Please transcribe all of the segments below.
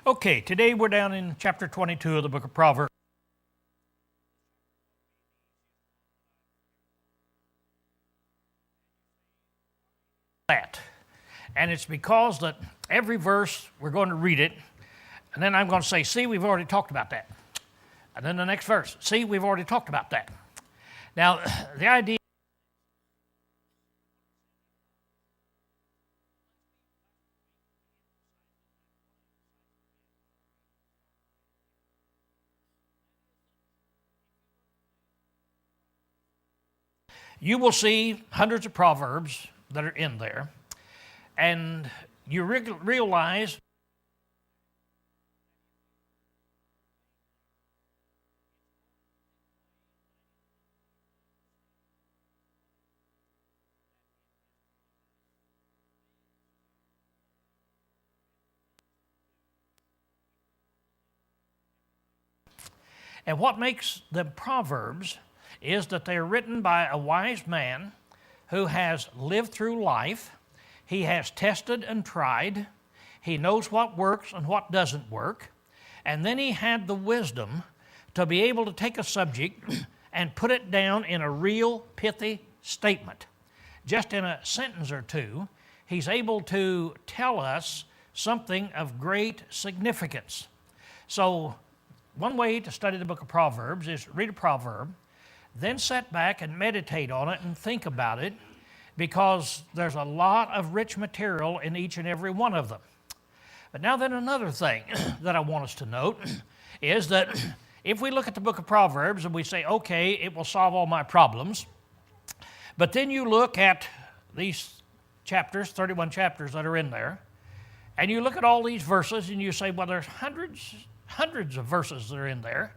Okay, today we're down in chapter 22 of the book of Proverbs. And it's because that every verse, we're going to read it, and then I'm going to say, see, we've already talked about that. And then the next verse, see, we've already talked about that. Now, the idea you will see hundreds of proverbs that are in there, and you realize and what makes them proverbs is that they are written by a wise man who has lived through life. He has tested and tried. He knows what works and what doesn't work. And then he had the wisdom to be able to take a subject and put it down in a real pithy statement. Just in a sentence or two, he's able to tell us something of great significance. So one way to study the book of Proverbs is read a proverb, then sit back and meditate on it and think about it, because there's a lot of rich material in each and every one of them. But now then, another thing that I want us to note is that if we look at the book of Proverbs and we say, okay, it will solve all my problems, but then you look at these chapters, 31 chapters that are in there, and you look at all these verses and you say, well, there's hundreds of verses that are in there.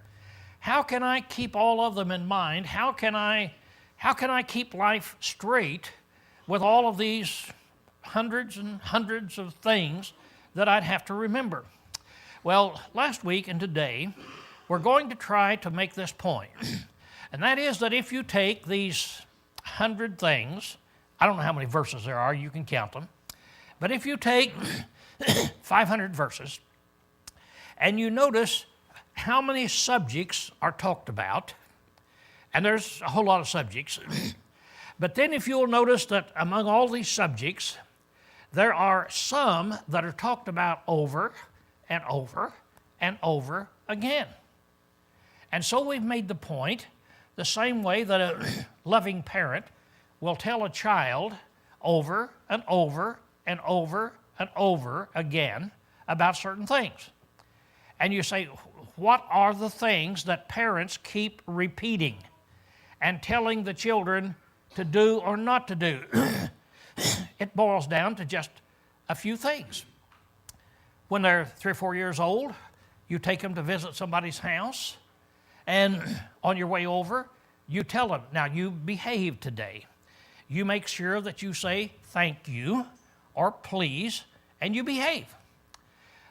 How can I keep all of them in mind? How can I keep life straight with all of these hundreds and hundreds of things that I'd have to remember? Well, last week and today, we're going to try to make this point. And that is that if you take these 100 things, I don't know how many verses there are, you can count them, but if you take 500 verses and you notice how many subjects are talked about, and there's a whole lot of subjects, but then if you'll notice that among all these subjects, there are some that are talked about over and over and over again. And so we've made the point the same way that a loving parent will tell a child over and over and over and over again about certain things. And you say, what are the things that parents keep repeating and telling the children to do or not to do? It boils down to just a few things. When they're 3 or 4 years old, you take them to visit somebody's house, and on your way over, you tell them, now you behave today. You make sure that you say thank you or please, and you behave.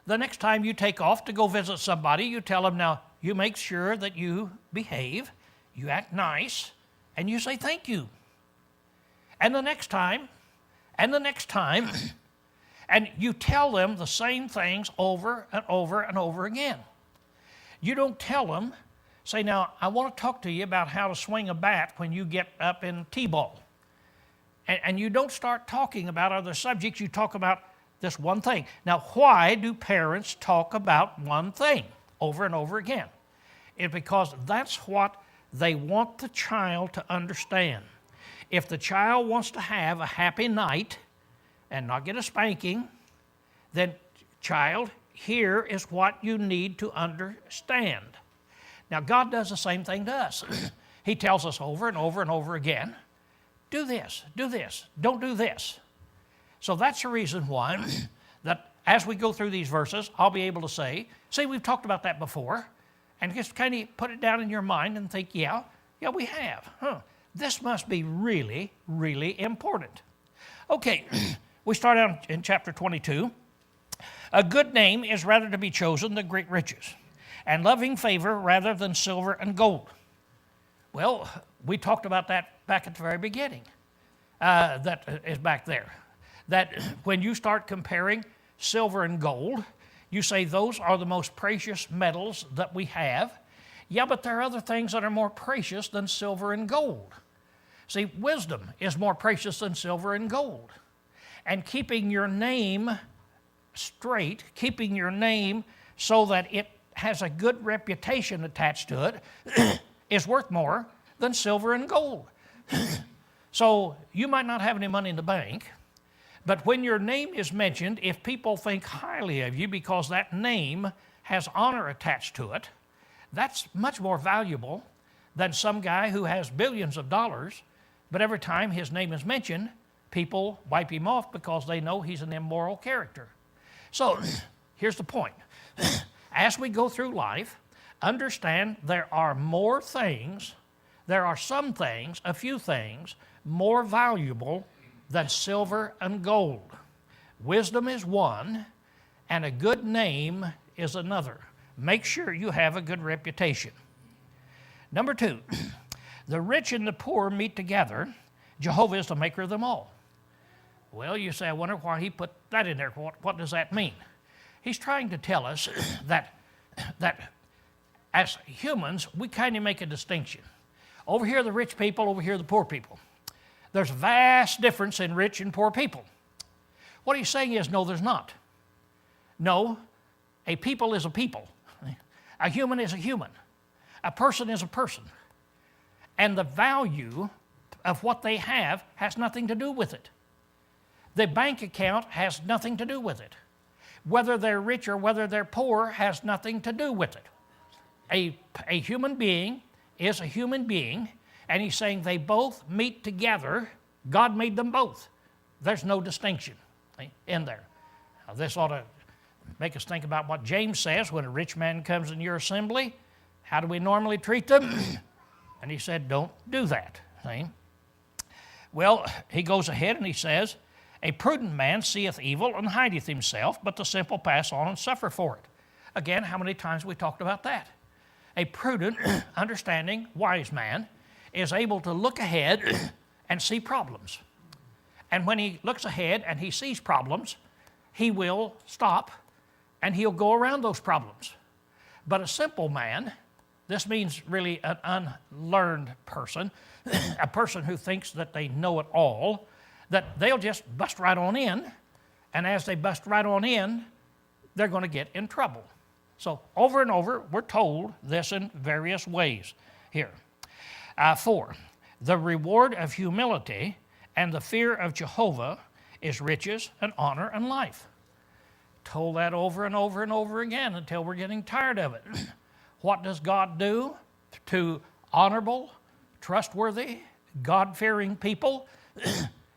The next time you take off to go visit somebody, you tell them, now you make sure that you behave, you act nice, and you say thank you. And the next time, and the next time, and you tell them the same things over and over and over again. You don't tell them, say, now I want to talk to you about how to swing a bat when you get up in T-ball. And you don't start talking about other subjects, you talk about this one thing. Now, why do parents talk about one thing over and over again? It's because that's what they want the child to understand. If the child wants to have a happy night and not get a spanking, then child, here is what you need to understand. Now, God does the same thing to us. He tells us over and over and over again, do this, don't do this. So that's the reason why that as we go through these verses, I'll be able to say, see, we've talked about that before, and just kind of put it down in your mind and think, yeah, we have. This must be really, really important. Okay, we start out in chapter 22. A good name is rather to be chosen than great riches, and loving favor rather than silver and gold. Well, we talked about that back at the very beginning. That is back there. That when you start comparing silver and gold, You say those are the most precious metals that we have. Yeah, but there are other things that are more precious than silver and gold. See, wisdom is more precious than silver and gold. And keeping your name straight, keeping your name so that it has a good reputation attached to it is worth more than silver and gold. So you might not have any money in the bank, but when your name is mentioned, if people think highly of you because that name has honor attached to it, that's much more valuable than some guy who has billions of dollars, but every time his name is mentioned, people wipe him off because they know he's an immoral character. So here's the point. As we go through life, understand there are some things, a few things, more valuable than silver and gold. Wisdom is one, and a good name is another. Make sure you have a good reputation. Number 2, the rich and the poor meet together. Jehovah is the maker of them all. Well, you say, I wonder why he put that in there. What does that mean? He's trying to tell us that as humans, we kind of make a distinction. Over here, the rich people, over here, the poor people. There's a vast difference in rich and poor people. What he's saying is, no, there's not. No, a people is a people. A human is a human. A person is a person. And the value of what they have has nothing to do with it. The bank account has nothing to do with it. Whether they're rich or whether they're poor has nothing to do with it. A human being is a human being, and he's saying they both meet together. God made them both. There's no distinction in there. Now, this ought to make us think about what James says when a rich man comes in your assembly. How do we normally treat them? And he said, don't do that. See? Well, he goes ahead and he says, a prudent man seeth evil and hideth himself, but the simple pass on and suffer for it. Again, how many times have we talked about that? A prudent, understanding, wise man is able to look ahead and see problems. And when he looks ahead and he sees problems, he will stop and he'll go around those problems. But a simple man, this means really an unlearned person, a person who thinks that they know it all, that they'll just bust right on in, and as they bust right on in, they're going to get in trouble. So over and over, we're told this in various ways here. 4, the reward of humility and the fear of Jehovah is riches and honor and life. Told that over and over and over again until we're getting tired of it. What does God do to honorable, trustworthy, God-fearing people?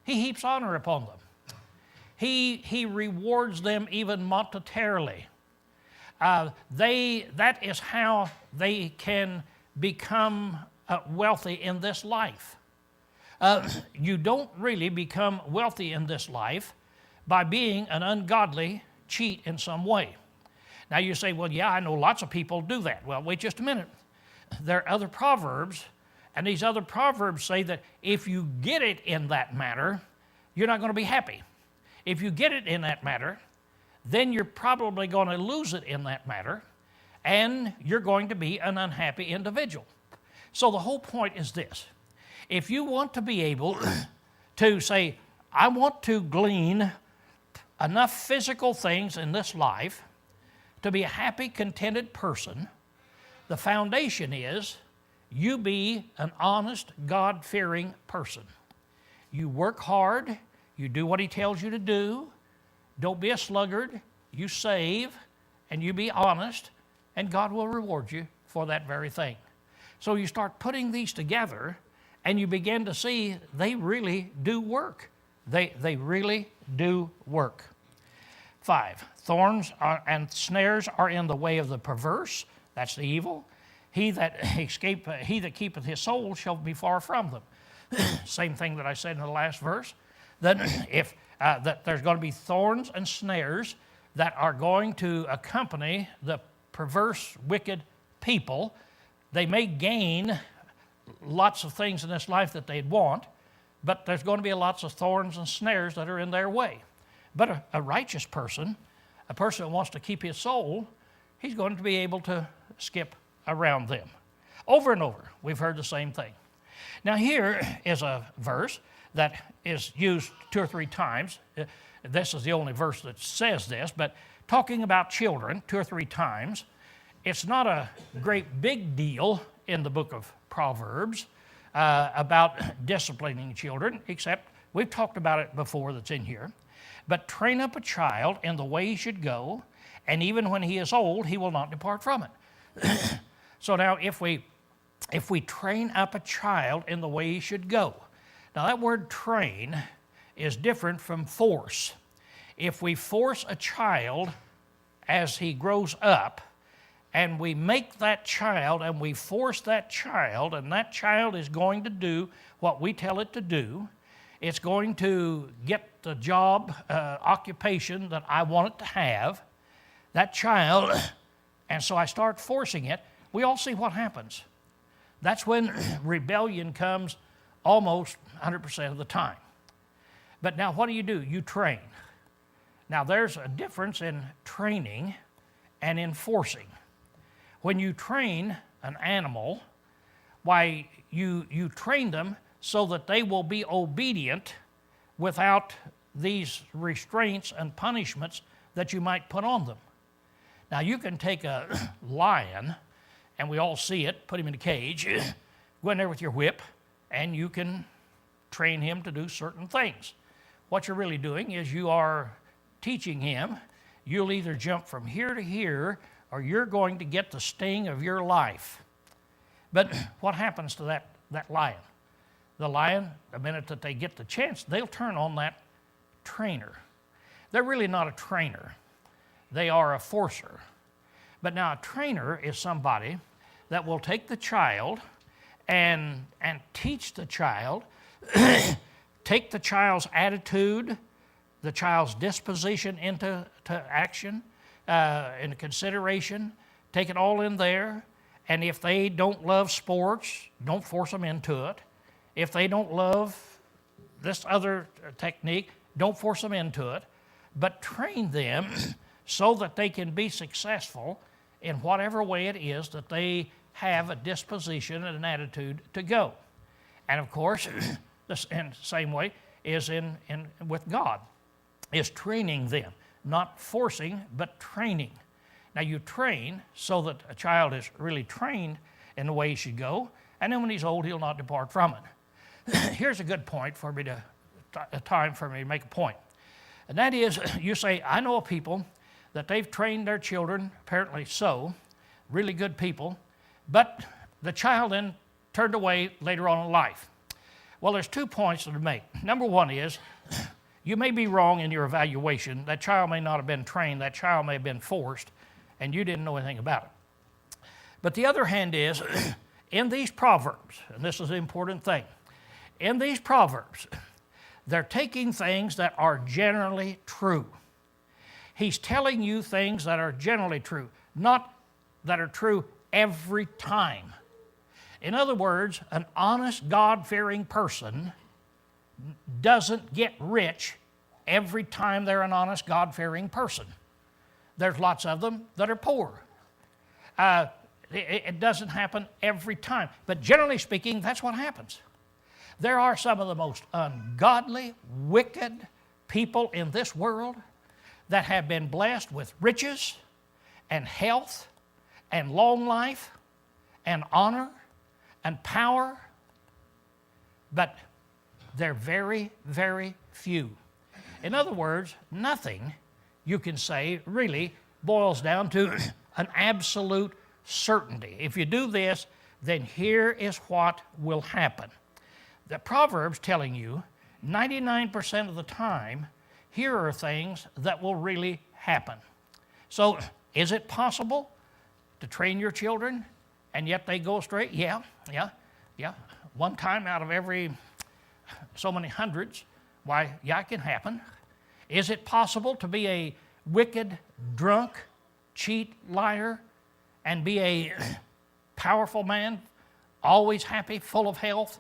He heaps honor upon them. He rewards them even monetarily. That is how they can become wealthy in this life. You don't really become wealthy in this life by being an ungodly cheat in some way. Now you say, well, yeah, I know lots of people do that. Well, wait just a minute. There are other proverbs, and these other proverbs say that if you get it in that manner, you're not going to be happy. If you get it in that manner, then you're probably going to lose it in that matter, and you're going to be an unhappy individual. So the whole point is this. If you want to be able to say, I want to glean enough physical things in this life to be a happy, contented person, the foundation is you be an honest, God-fearing person. You work hard, you do what he tells you to do, don't be a sluggard, you save, and you be honest, and God will reward you for that very thing. So you start putting these together, and you begin to see they really do work. They really do work. 5, thorns and snares are in the way of the perverse. That's the evil. He that keepeth his soul shall be far from them. Same thing that I said in the last verse. That that there's going to be thorns and snares that are going to accompany the perverse, wicked people. They may gain lots of things in this life that they'd want, but there's going to be lots of thorns and snares that are in their way. But a righteous person, A person who wants to keep his soul, he's going to be able to skip around them. Over and over, we've heard the same thing. Now here is a verse that is used 2 or 3 times. This is the only verse that says this, but talking about children 2 or 3 times, it's not a great big deal in the book of Proverbs about disciplining children, except we've talked about it before that's in here. But train up a child in the way he should go, and even when he is old, he will not depart from it. So now if we train up a child in the way he should go. Now that word train is different from force. If we force a child as he grows up, and we make that child and we force that child, and that child is going to do what we tell it to do, it's going to get the job, occupation that I want it to have, that child, and so I start forcing it, we all see what happens. That's when rebellion comes almost 100% of the time. But now what do? You train. Now there's a difference in training and in forcing. When you train an animal, why you train them so that they will be obedient without these restraints and punishments that you might put on them. Now you can take a lion, and we all see it, put him in a cage, go in there with your whip, and you can train him to do certain things. What you're really doing is you are teaching him, you'll either jump from here to here, or you're going to get the sting of your life. But what happens to that lion? The lion, the minute that they get the chance, they'll turn on that trainer. They're really not a trainer. They are a forcer. But now a trainer is somebody that will take the child and teach the child, take the child's attitude, the child's disposition into action, into consideration, take it all in there, and if they don't love sports, don't force them into it. If they don't love this other technique, don't force them into it, but train them so that they can be successful in whatever way it is that they have a disposition and an attitude to go. And of course, the same way is with God, is training them. Not forcing, but training. Now you train so that a child is really trained in the way he should go, and then when he's old, he'll not depart from it. Here's a good point for me a time for me to make a point. And that is, you say, I know of people that they've trained their children, apparently so, really good people, but the child then turned away later on in life. Well, there's 2 points to make. Number one is, you may be wrong in your evaluation. That child may not have been trained. That child may have been forced, and you didn't know anything about it. But the other hand is, in these Proverbs, and this is the important thing, in these Proverbs, they're taking things that are generally true. He's telling you things that are generally true, not that are true every time. In other words, an honest, God-fearing person doesn't get rich every time they're an honest, God-fearing person. There's lots of them that are poor. It doesn't happen every time. But generally speaking, that's what happens. There are some of the most ungodly, wicked people in this world that have been blessed with riches and health and long life and honor and power, but they're very, very few. In other words, nothing you can say really boils down to an absolute certainty. If you do this, then here is what will happen. The Proverbs telling you 99% of the time, here are things that will really happen. So is it possible to train your children and yet they go astray? Yeah. One time out of every so many hundreds, why, yeah, it can happen. Is it possible to be a wicked, drunk, cheat, liar, and be a powerful man, always happy, full of health,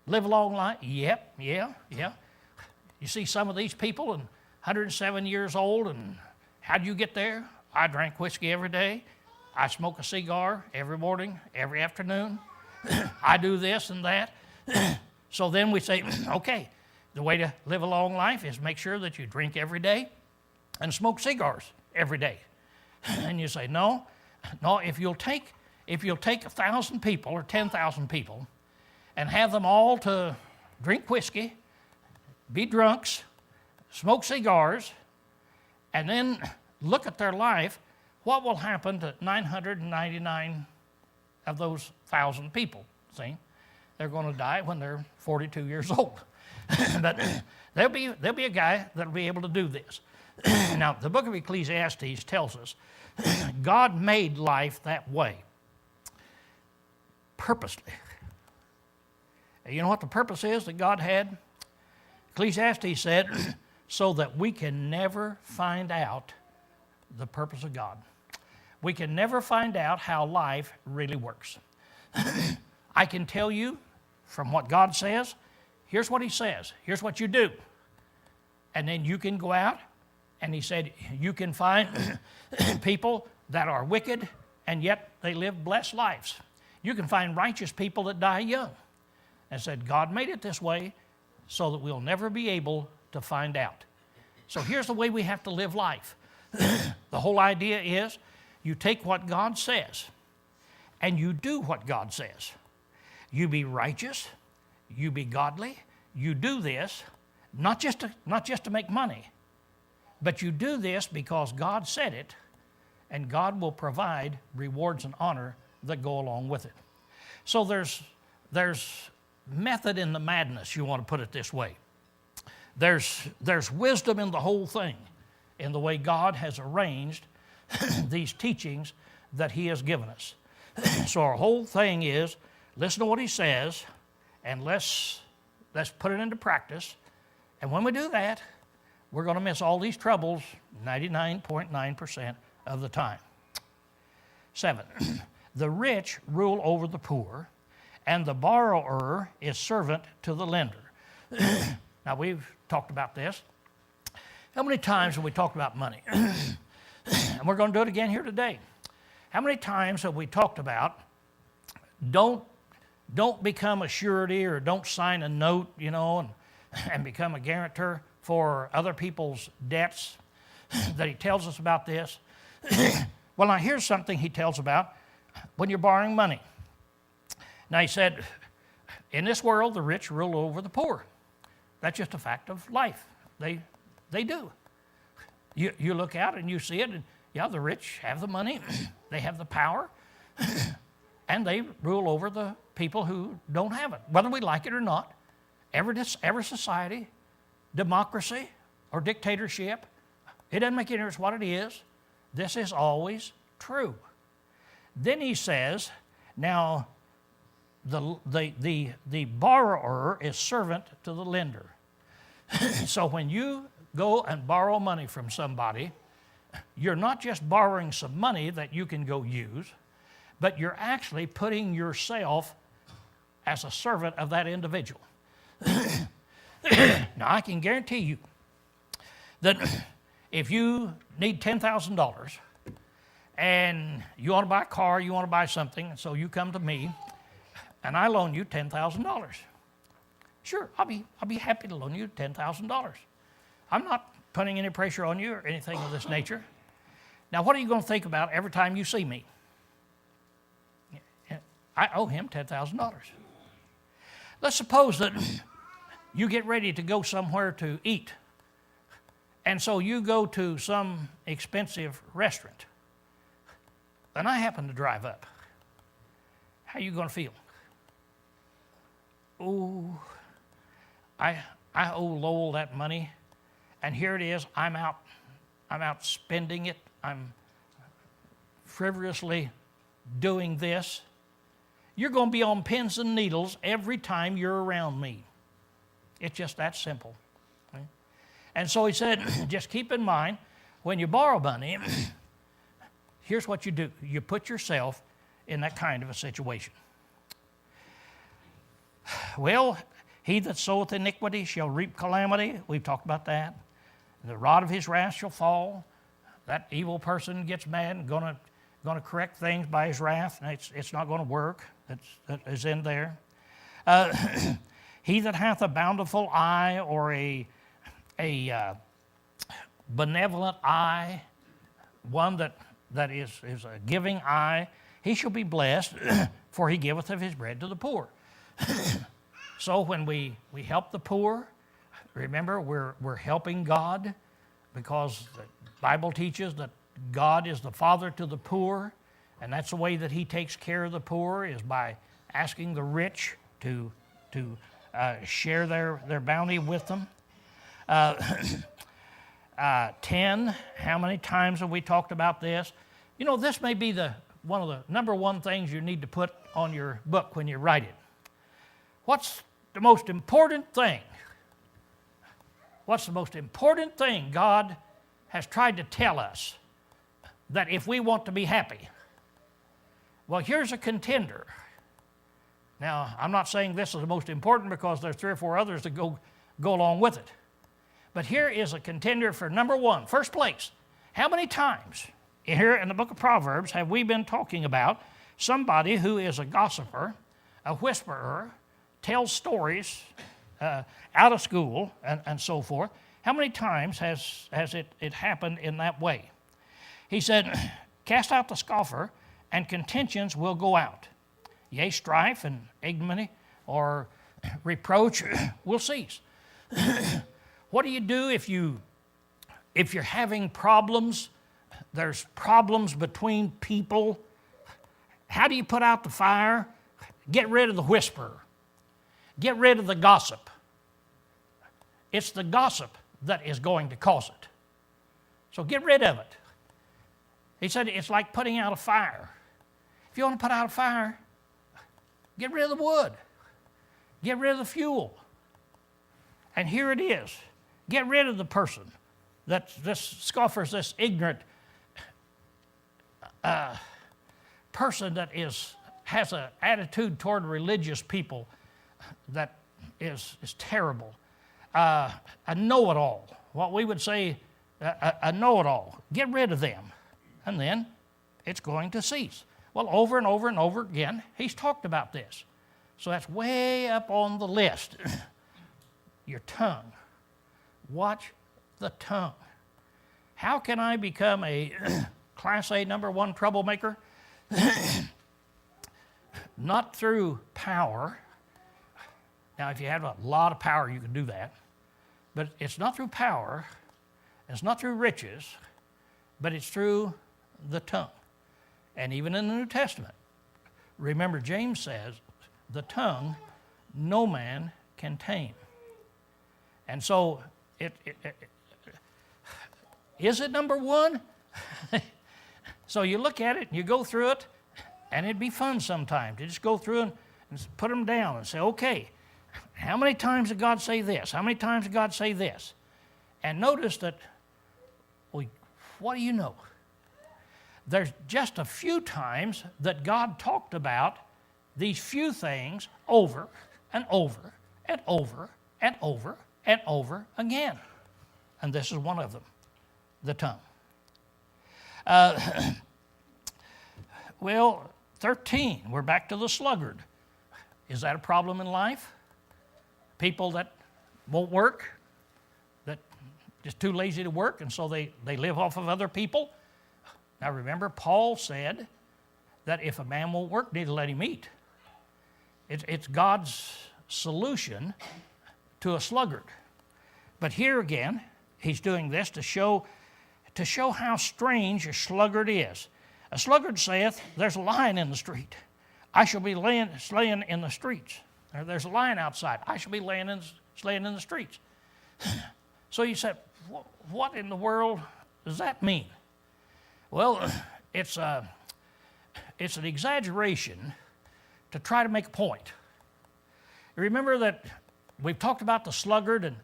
live a long life? Yep, yeah. You see some of these people and 107 years old and how do you get there? I drank whiskey every day. I smoke a cigar every morning, every afternoon. I do this and that. So then we say, okay, the way to live a long life is make sure that you drink every day and smoke cigars every day. And you say, no, if you'll take 1,000 people or 10,000 people and have them all to drink whiskey, be drunks, smoke cigars, and then look at their life, what will happen to 999 of those 1,000 people? See, they're going to die when they're 42 years old. But there'll be a guy that'll be able to do this. Now, the book of Ecclesiastes tells us God made life that way, purposely. You know what the purpose is that God had? Ecclesiastes said, so that we can never find out the purpose of God. We can never find out how life really works. I can tell you from what God says, here's what he says, here's what you do. And then you can go out, and he said, you can find people that are wicked, and yet they live blessed lives. You can find righteous people that die young. And said, God made it this way so that we'll never be able to find out. So here's the way we have to live life. The whole idea is you take what God says and you do what God says. You be righteous, you be godly, you do this, not just to make money, but you do this because God said it, and God will provide rewards and honor that go along with it. So there's method in the madness, you want to put it this way. There's wisdom in the whole thing, in the way God has arranged these teachings that he has given us. So our whole thing is, listen to what he says, and let's put it into practice. And when we do that, we're going to miss all these troubles 99.9% of the time. 7, the rich rule over the poor, and the borrower is servant to the lender. Now, we've talked about this. How many times have we talked about money? And we're going to do it again here today. How many times have we talked about don't become a surety or don't sign a note, and become a guarantor for other people's debts, that he tells us about this? Well, now here's something he tells about when you're borrowing money. Now, he said, in this world, the rich rule over the poor. That's just a fact of life. They do. You look out and you see it, and yeah, the rich have the money, they have the power, and they rule over the people who don't have it, whether we like it or not. Every society, democracy, or dictatorship, it doesn't make any difference what it is. This is always true. Then he says, now, the borrower is servant to the lender. So when you go and borrow money from somebody, you're not just borrowing some money that you can go use, but you're actually putting yourself as a servant of that individual. Now, I can guarantee you that if you need $10,000 and you want to buy a car, you want to buy something, so you come to me, and I loan you $10,000. Sure, I'll be happy to loan you $10,000. I'm not putting any pressure on you or anything of this nature. Now, what are you going to think about every time you see me? I owe him $10,000. Let's suppose that you get ready to go somewhere to eat, and so you go to some expensive restaurant, and I happen to drive up. How are you going to feel? Oh, I owe Lowell that money, and here it is. I'm out spending it. I'm frivolously doing this. You're going to be on pins and needles every time you're around me. It's just that simple. Okay? And so he said, just keep in mind, when you borrow money, here's what you do. You put yourself in that kind of a situation. Well, he that soweth iniquity shall reap calamity. We've talked about that. The rod of his wrath shall fall. that evil person gets mad and going to correct things by his wrath, and it's not going to work. That is in there. He that hath a bountiful eye or a benevolent eye, one that is a giving eye, he shall be blessed, for he giveth of his bread to the poor. So when we help the poor, remember we're helping God, because the Bible teaches that God is the father to the poor, and that's the way that he takes care of the poor, is by asking the rich to share their bounty with them. 10, how many times have we talked about this? You know, this may be one of the number one things you need to put on your book when you write it. What's the most important thing? What's the most important thing God has tried to tell us that if we want to be happy? Well, here's a contender. Now, I'm not saying this is the most important, because there's 3 or 4 others that go along with it. But here is a contender for number one, first place. How many times here in the book of Proverbs have we been talking about somebody who is a gossiper, a whisperer, tells stories out of school, and so forth? How many times has it happened in that way? He said, cast out the scoffer, and contentions will go out. Yea, strife and ignominy or reproach will cease. What do you do if you're having problems? There's problems between people. How do you put out the fire? Get rid of the whisperer. Get rid of the gossip. It's the gossip that is going to cause it. So get rid of it. He said it's like putting out a fire. If you want to put out a fire, get rid of the wood. Get rid of the fuel. And here it is. Get rid of the person. This scoffer's this ignorant person that has an attitude toward religious people that is terrible. A know-it-all. What we would say a know-it-all. Get rid of them. And then it's going to cease. Well, over and over and over again, he's talked about this. So that's way up on the list. Your tongue. Watch the tongue. How can I become a Class A number 1 troublemaker? Not through power. Now, if you have a lot of power, you can do that. But it's not through power. It's not through riches. But it's through the tongue. And even in the New Testament, remember James says, the tongue no man can tame. And so, is it number 1? So you look at it and you go through it, and it'd be fun sometimes to just go through and put them down and say, okay, how many times did God say this? How many times did God say this? And notice that, well, what do you know? There's just a few times that God talked about these few things over and over and over and over and over again. And this is one of them, the tongue. Well, 13, we're back to the sluggard. Is that a problem in life? People that won't work, that just too lazy to work, and so they live off of other people. Now remember, Paul said that if a man won't work, neither let him eat. It's God's solution to a sluggard. But here again, he's doing this to show how strange a sluggard is. A sluggard saith, there's a lion in the street. I shall be slaying in the streets. Or there's a lion outside. I shall be slaying in the streets. So you said, what in the world does that mean? Well, it's an exaggeration to try to make a point. Remember that we've talked about the sluggard, and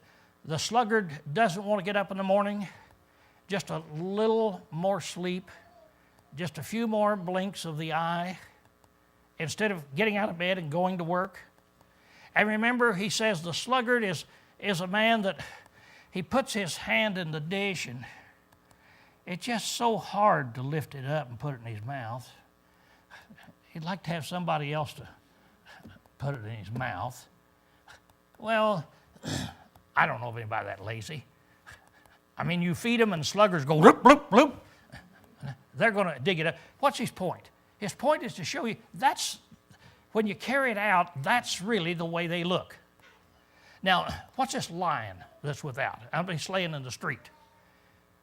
the sluggard doesn't want to get up in the morning. Just a little more sleep, just a few more blinks of the eye, instead of getting out of bed and going to work. And remember, he says the sluggard is a man that he puts his hand in the dish It's just so hard to lift it up and put it in his mouth. He'd like to have somebody else to put it in his mouth. Well, I don't know of anybody that lazy. I mean, you feed them and sluggers go bloop, bloop, bloop. They're going to dig it up. What's his point? His point is to show you that's, when you carry it out, that's really the way they look. Now, what's this lion that's without? I'm laying in the street.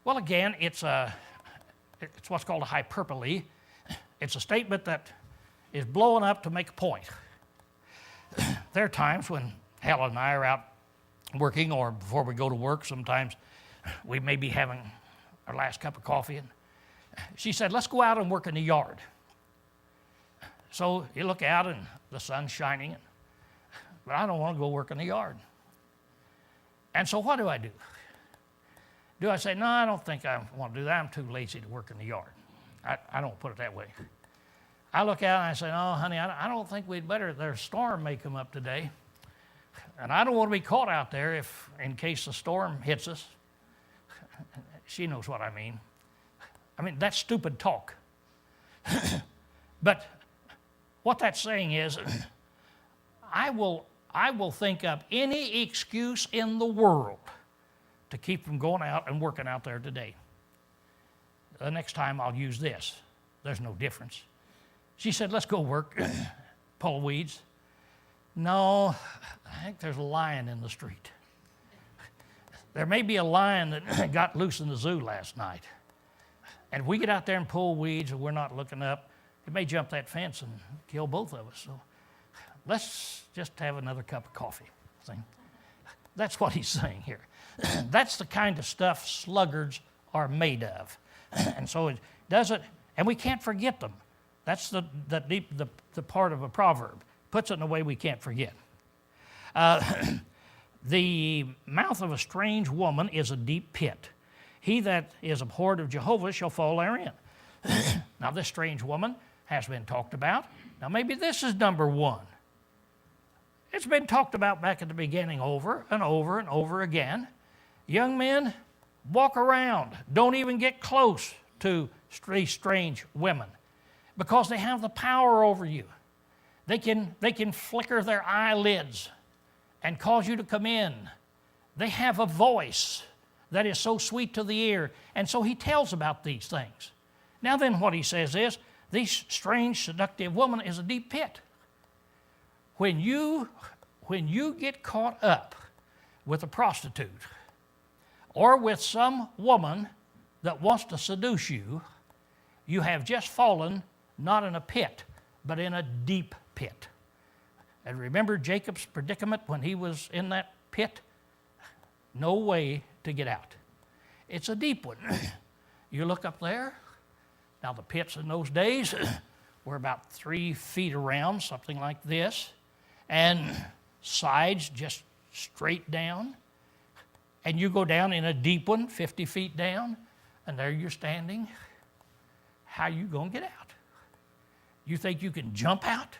Well, again, it's what's called a hyperbole. It's a statement that is blowing up to make a point. There are times when Helen and I are out working, or before we go to work, sometimes we may be having our last cup of coffee, and she said, let's go out and work in the yard. So you look out and the sun's shining, but I don't want to go work in the yard. And so what do I do? Do I say, no, I don't think I want to do that. I'm too lazy to work in the yard. I don't put it that way. I look out and I say, no, honey, I don't think we'd better. There's a storm may come up today. And I don't want to be caught out there in case the storm hits us. She knows what I mean. I mean, that's stupid talk. But what that's saying is, I will think up any excuse in the world to keep from going out and working out there today. The next time I'll use this. There's no difference. She said, let's go work, pull weeds. No, I think there's a lion in the street. There may be a lion that got loose in the zoo last night. And if we get out there and pull weeds and we're not looking up, it may jump that fence and kill both of us. So let's just have another cup of coffee. See? That's what he's saying here. That's the kind of stuff sluggards are made of. And so it does it, and we can't forget them. That's the part of a proverb. Puts it in a way we can't forget. The mouth of a strange woman is a deep pit. He that is abhorred of Jehovah shall fall therein. Now, this strange woman has been talked about. Now, maybe this is number one. It's been talked about back at the beginning over and over and over again. Young men, walk around. Don't even get close to strange women because they have the power over you. They can flicker their eyelids and cause you to come in. They have a voice that is so sweet to the ear. And so he tells about these things. Now then what he says is, this strange, seductive woman is a deep pit. When you get caught up with a prostitute or with some woman that wants to seduce you, you have just fallen not in a pit, but in a deep pit. And remember Jacob's predicament when he was in that pit? No way to get out. It's a deep one. You look up there. Now the pits in those days were about 3 feet around, something like this, and sides just straight down. And you go down in a deep one, 50 feet down, and there you're standing. How you going to get out? You think you can jump out?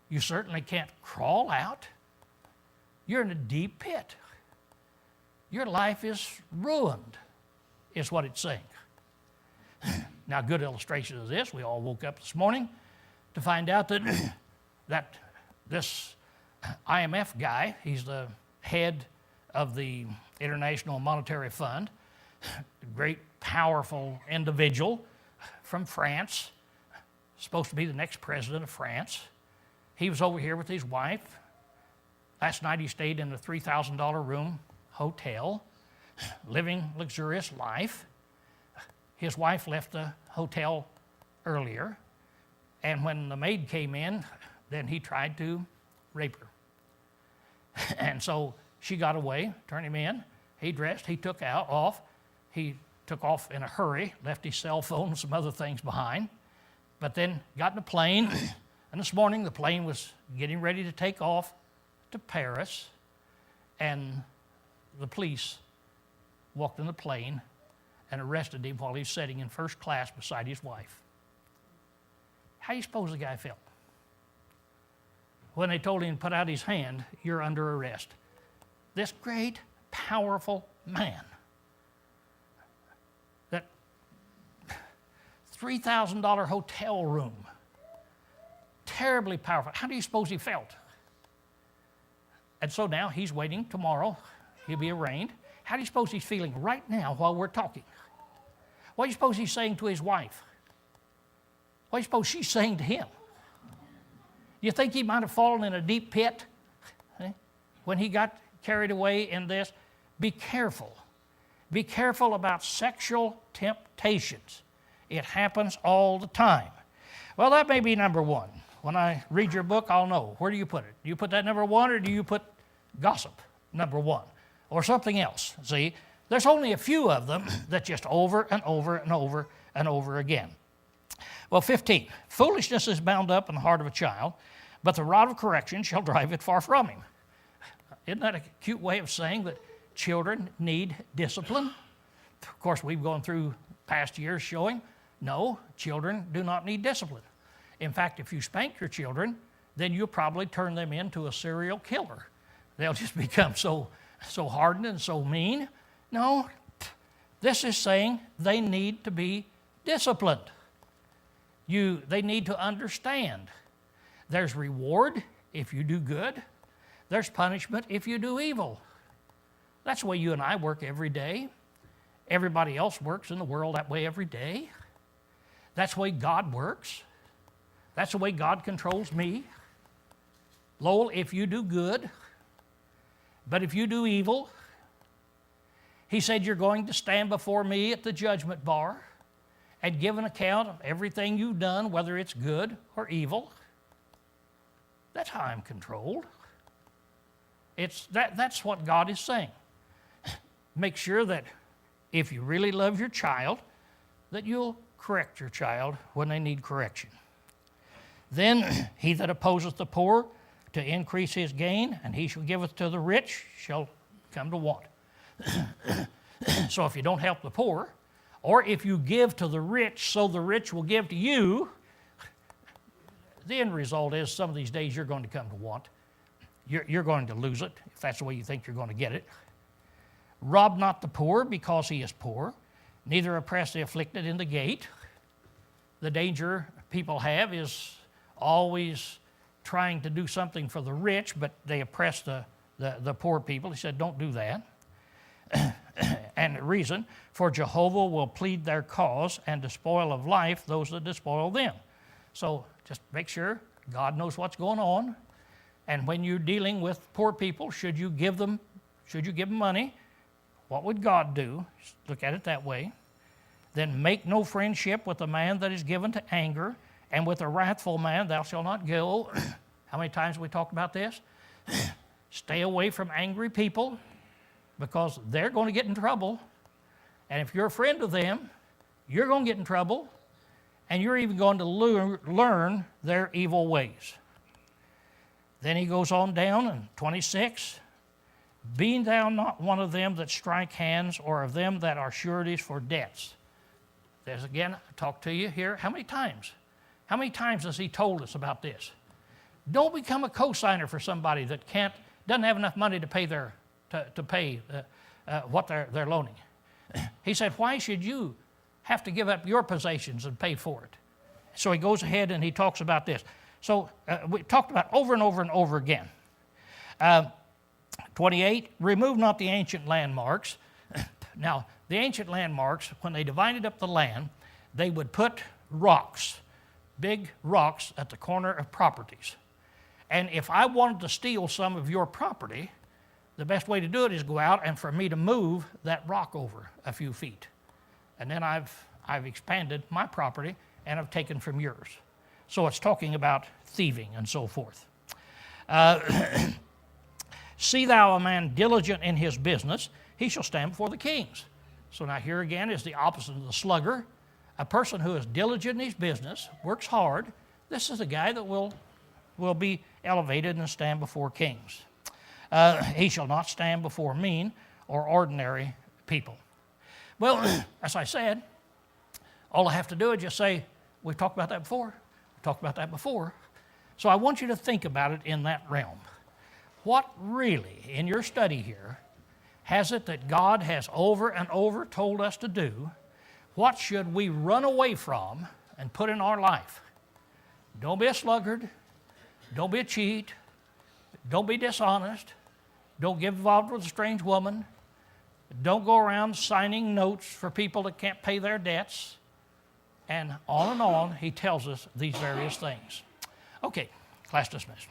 You certainly can't crawl out. You're in a deep pit. Your life is ruined, is what it's saying. Now, a good illustration of this, we all woke up this morning to find out that this IMF guy, he's the head of the International Monetary Fund, a great, powerful individual from France, supposed to be the next president of France. He was over here with his wife. Last night he stayed in a $3,000 room hotel, living luxurious life. His wife left the hotel earlier, and when the maid came in, then he tried to rape her. And so she got away, turned him in. He dressed, he took off. He took off in a hurry, left his cell phone and some other things behind, but then got in a plane. And this morning the plane was getting ready to take off to Paris, and the police walked in the plane and arrested him while he was sitting in first class beside his wife. How do you suppose the guy felt? When they told him to put out his hand, you're under arrest. This great, powerful man that $3,000 hotel room. Terribly powerful. How do you suppose he felt? And so now he's waiting. Tomorrow he'll be arraigned. How do you suppose he's feeling right now while we're talking? What do you suppose he's saying to his wife? What do you suppose she's saying to him? You think he might have fallen in a deep pit when he got carried away in this? Be careful. Be careful about sexual temptations. It happens all the time. Well, that may be number one. When I read your book, I'll know. Where do you put it? Do you put that number one, or do you put gossip number one, or something else? See, there's only a few of them that just over and over and over and over again. Well, 15, foolishness is bound up in the heart of a child, but the rod of correction shall drive it far from him. Isn't that a cute way of saying that children need discipline? Of course, we've gone through past years showing, no, children do not need discipline. In fact, if you spank your children, then you'll probably turn them into a serial killer. They'll just become so hardened and so mean. No, this is saying they need to be disciplined. They need to understand. There's reward if you do good. There's punishment if you do evil. That's the way you and I work every day. Everybody else works in the world that way every day. That's the way God works. That's the way God controls me. Lowell, if you do good, but if you do evil, he said you're going to stand before me at the judgment bar and give an account of everything you've done, whether it's good or evil. That's how I'm controlled. That's what God is saying. Make sure that if you really love your child, that you'll correct your child when they need correction. Then he that opposeth the poor to increase his gain, and he shall giveth to the rich, shall come to want. So if you don't help the poor, or if you give to the rich so the rich will give to you, the end result is some of these days you're going to come to want. You're going to lose it, if that's the way you think you're going to get it. Rob not the poor because he is poor, neither oppress the afflicted in the gate. The danger people have is always trying to do something for the rich, but they oppress the poor people. He said, don't do that. And the reason, for Jehovah will plead their cause and despoil of life those that despoil them. So just make sure God knows what's going on. And when you're dealing with poor people, should you give them money? What would God do? Just look at it that way. Then make no friendship with a man that is given to anger, and with a wrathful man thou shalt not go. How many times have we talked about this? Stay away from angry people, because they're going to get in trouble. And if you're a friend of them, you're going to get in trouble, and you're even going to learn their evil ways. Then he goes on down in 26. Be thou not one of them that strike hands, or of them that are sureties for debts. There's again, I talk to you here. How many times? How many times has he told us about this? Don't become a co-signer for somebody that doesn't have enough money to pay what they're loaning. He said, why should you have to give up your possessions and pay for it? So he goes ahead and he talks about this. So we talked about over and over and over again. 28, remove not the ancient landmarks. Now, the ancient landmarks, when they divided up the land, they would put rocks, big rocks at the corner of properties. And if I wanted to steal some of your property, the best way to do it is go out and for me to move that rock over a few feet. And then I've expanded my property and I've taken from yours. So it's talking about thieving and so forth. See thou a man diligent in his business, he shall stand before the kings. So now here again is the opposite of the slugger. A person who is diligent in his business, works hard, this is a guy that will be elevated and stand before kings. He shall not stand before mean or ordinary people. Well, as I said, all I have to do is just say, we've talked about that before. We've talked about that before. So I want you to think about it in that realm. What really, in your study here, has it that God has over and over told us to do what should we run away from and put in our life? Don't be a sluggard. Don't be a cheat. Don't be dishonest. Don't get involved with a strange woman. Don't go around signing notes for people that can't pay their debts. And on, he tells us these various things. Okay, class dismissed.